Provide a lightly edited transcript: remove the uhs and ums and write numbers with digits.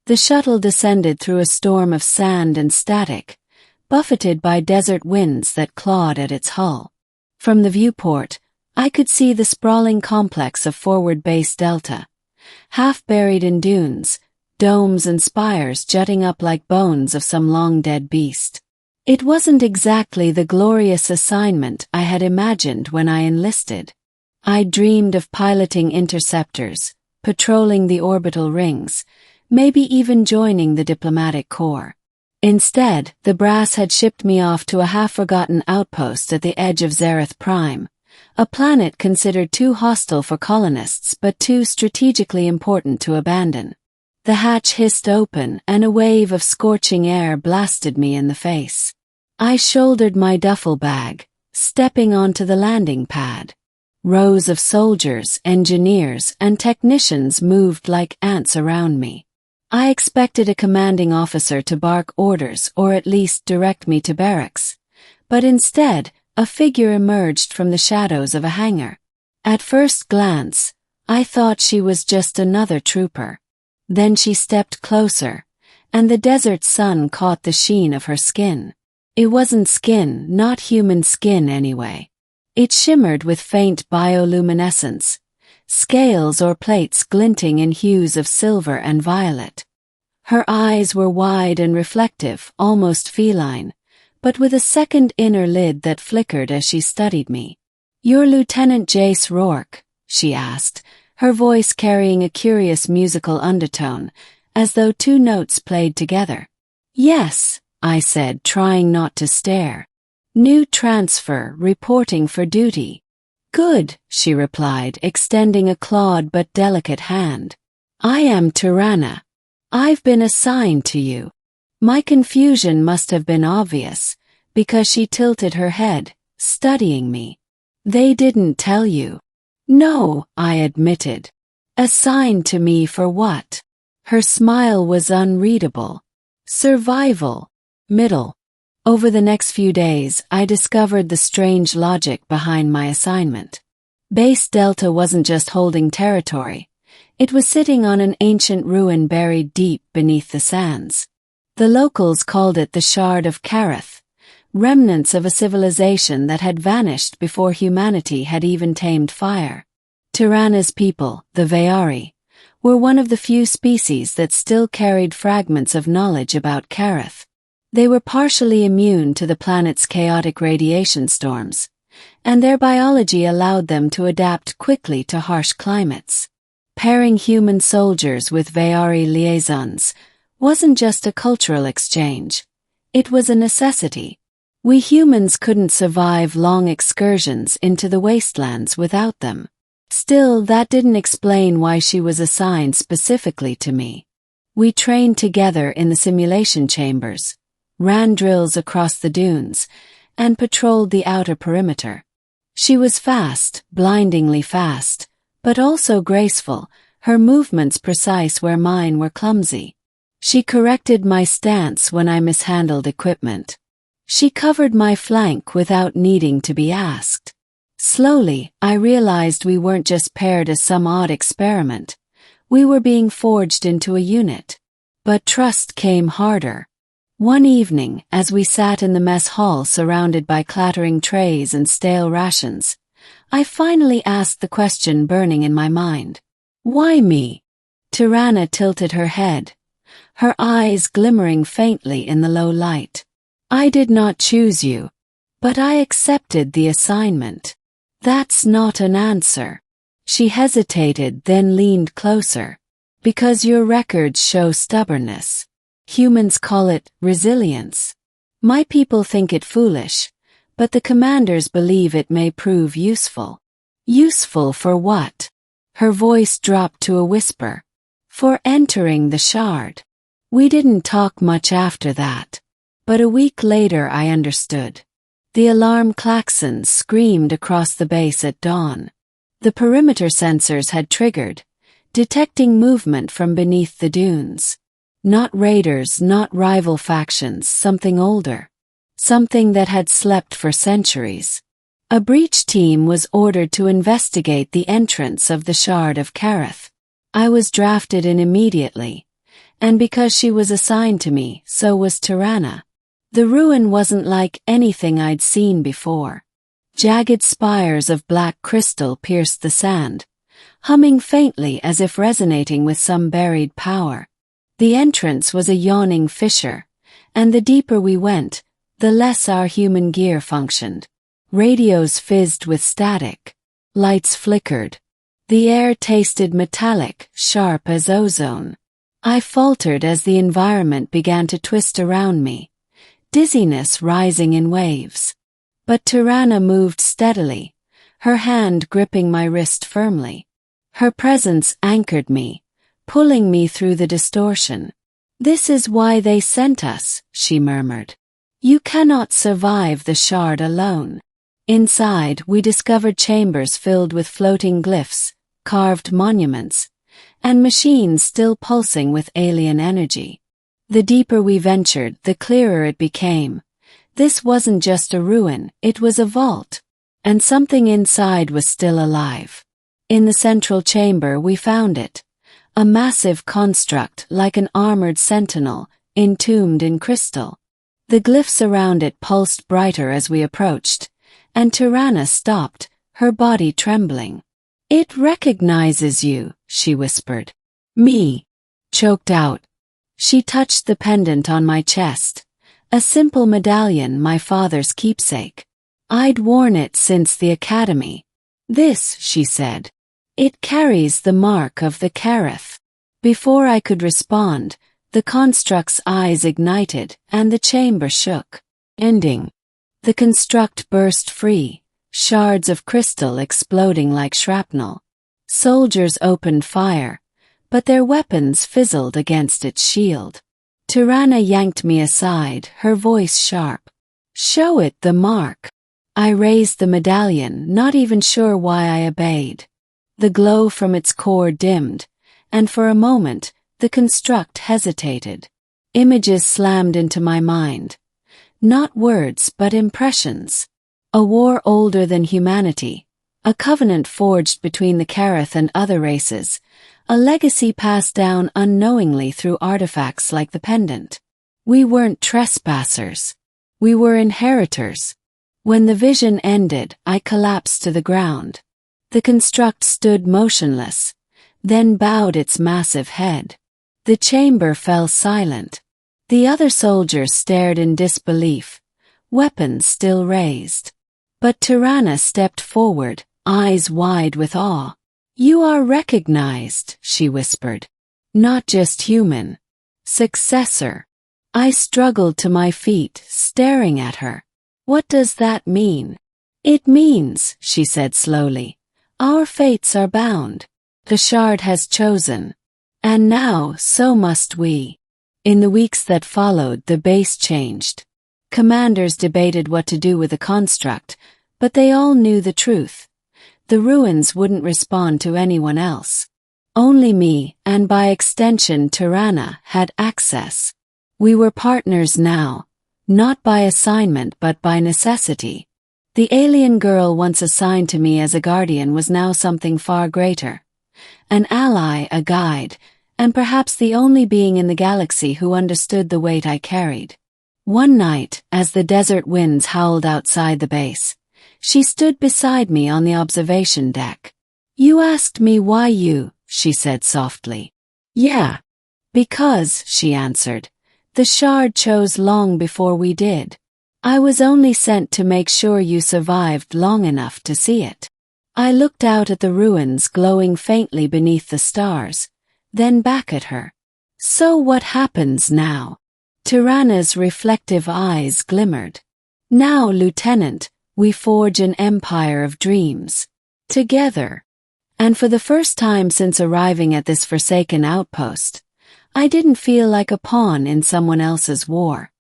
The shuttle descended through a storm of sand and static, buffeted by desert winds that clawed at its hull. From the viewport, I could see the sprawling complex of Forward Base Delta, half buried in dunes, domes and spires jutting up like bones of some long-dead beast. It wasn't exactly the glorious assignment I had imagined when I enlisted. I dreamed of piloting interceptors, patrolling the orbital rings, maybe even joining the diplomatic corps. Instead, the brass had shipped me off to a half-forgotten outpost at the edge of Zereth Prime, a planet considered too hostile for colonists but too strategically important to abandon. The hatch hissed open and a wave of scorching air blasted me in the face. I shouldered my duffel bag, stepping onto the landing pad. Rows of soldiers, engineers, and technicians moved like ants around me. I expected a commanding officer to bark orders or at least direct me to barracks, but instead, a figure emerged from the shadows of a hangar. At first glance, I thought she was just another trooper. Then she stepped closer, and the desert sun caught the sheen of her skin. It wasn't skin, not human skin anyway. It shimmered with faint bioluminescence, scales or plates glinting in hues of silver and violet. Her eyes were wide and reflective, almost feline, but with a second inner lid that flickered as she studied me. "You're Lieutenant Jace Rourke?" she asked, her voice carrying a curious musical undertone, as though two notes played together. "Yes," I said, trying not to stare. "New transfer, reporting for duty." "Good," she replied, extending a clawed but delicate hand. "I am Tirana. I've been assigned to you." My confusion must have been obvious, because she tilted her head, studying me. "They didn't tell you." "No," I admitted. "Assigned to me for what?" Her smile was unreadable. "Survival. Middle." Over the next few days, I discovered the strange logic behind my assignment. Base Delta wasn't just holding territory. It was sitting on an ancient ruin buried deep beneath the sands. The locals called it the Shard of Kareth, remnants of a civilization that had vanished before humanity had even tamed fire. Tirana's people, the Veari, were one of the few species that still carried fragments of knowledge about Kareth. They were partially immune to the planet's chaotic radiation storms, and their biology allowed them to adapt quickly to harsh climates. Pairing human soldiers with Veari liaisons wasn't just a cultural exchange. It was a necessity. We humans couldn't survive long excursions into the wastelands without them. Still, that didn't explain why she was assigned specifically to me. We trained together in the simulation chambers, ran drills across the dunes, and patrolled the outer perimeter. She was fast, blindingly fast, but also graceful, her movements precise where mine were clumsy. She corrected my stance when I mishandled equipment. She covered my flank without needing to be asked. Slowly, I realized we weren't just paired as some odd experiment. We were being forged into a unit. But trust came harder. One evening, as we sat in the mess hall surrounded by clattering trays and stale rations, I finally asked the question burning in my mind. "Why me?" Tirana tilted her head, her eyes glimmering faintly in the low light. "I did not choose you, but I accepted the assignment." "That's not an answer." She hesitated, then leaned closer. "Because your records show stubbornness. Humans call it resilience. My people think it foolish, but the commanders believe it may prove useful." "Useful for what?" Her voice dropped to a whisper. "For entering the shard." We didn't talk much after that, but a week later I understood. The alarm klaxons screamed across the base at dawn. The perimeter sensors had triggered, detecting movement from beneath the dunes. Not raiders, not rival factions, something older. Something that had slept for centuries. A breach team was ordered to investigate the entrance of the Shard of Kareth. I was drafted in immediately, And because she was assigned to me, so was Tirana. The ruin wasn't like anything I'd seen before. Jagged spires of black crystal pierced the sand, humming faintly as if resonating with some buried power. The entrance was a yawning fissure, and the deeper we went, the less our human gear functioned. Radios fizzed with static. Lights flickered. The air tasted metallic, sharp as ozone. I faltered as the environment began to twist around me, dizziness rising in waves. But Tirana moved steadily, her hand gripping my wrist firmly. Her presence anchored me, pulling me through the distortion. "This is why they sent us," she murmured. "You cannot survive the shard alone." Inside, we discovered chambers filled with floating glyphs, carved monuments, and machines still pulsing with alien energy. The deeper we ventured, the clearer it became. This wasn't just a ruin, it was a vault, and something inside was still alive. In the central chamber we found it, a massive construct like an armored sentinel, entombed in crystal. The glyphs around it pulsed brighter as we approached, and Tirana stopped, her body trembling. "It recognizes you," she whispered. "Me," choked out. She touched the pendant on my chest, a simple medallion, my father's keepsake. I'd worn it since the academy. "This," she said. "It carries the mark of the Kareth." Before I could respond, the construct's eyes ignited and the chamber shook. Ending. The construct burst free, shards of crystal exploding like shrapnel. Soldiers opened fire, but their weapons fizzled against its shield. Tirana yanked me aside, her voice sharp. "Show it the mark." I raised the medallion, not even sure why I obeyed. The glow from its core dimmed, and for a moment, the construct hesitated. Images slammed into my mind. Not words, but impressions. A war older than humanity, a covenant forged between the Kareth and other races, a legacy passed down unknowingly through artifacts like the pendant. We weren't trespassers. We were inheritors. When the vision ended, I collapsed to the ground. The construct stood motionless, then bowed its massive head. The chamber fell silent. The other soldiers stared in disbelief, weapons still raised. But Tirana stepped forward, eyes wide with awe. "You are recognized," she whispered. "Not just human. Successor." I struggled to my feet, staring at her. "What does that mean?" "It means," she said slowly, "our fates are bound. The shard has chosen. And now, so must we." In the weeks that followed, the base changed. Commanders debated what to do with the construct, but they all knew the truth. The ruins wouldn't respond to anyone else. Only me, and by extension Tirana, had access. We were partners now, not by assignment but by necessity. The alien girl once assigned to me as a guardian was now something far greater. An ally, a guide, and perhaps the only being in the galaxy who understood the weight I carried. One night, as the desert winds howled outside the base, she stood beside me on the observation deck. "You asked me why you," she said softly. "Yeah." "Because," she answered, "the shard chose long before we did. I was only sent to make sure you survived long enough to see it." I looked out at the ruins glowing faintly beneath the stars, then back at her. "So what happens now?" Tirana's reflective eyes glimmered. "Now, Lieutenant, we forge an empire of dreams. Together." And for the first time since arriving at this forsaken outpost, I didn't feel like a pawn in someone else's war.